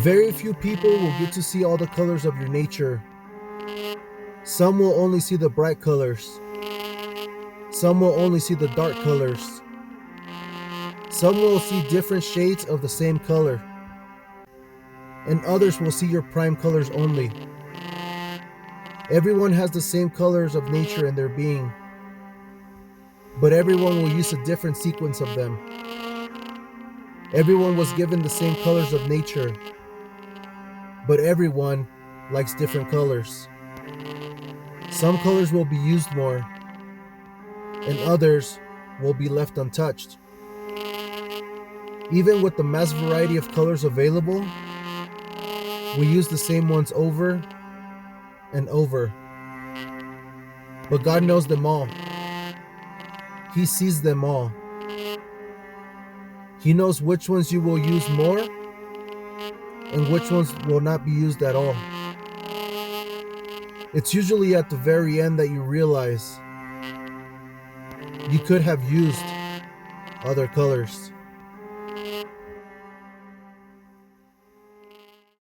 Very few people will get to see all the colors of your nature. Some will only see the bright colors. Some will only see the dark colors. Some will see different shades of the same color. And others will see your prime colors only. Everyone has the same colors of nature in their being, but everyone will use a different sequence of them. Everyone was given the same colors of nature, but everyone likes different colors. Some colors will be used more, and others will be left untouched. Even with the mass variety of colors available, we use the same ones over and over. But God knows them all. He sees them all. He knows which ones you will use more and which ones will not be used at all. It's usually at the very end that you realize you could have used other colors.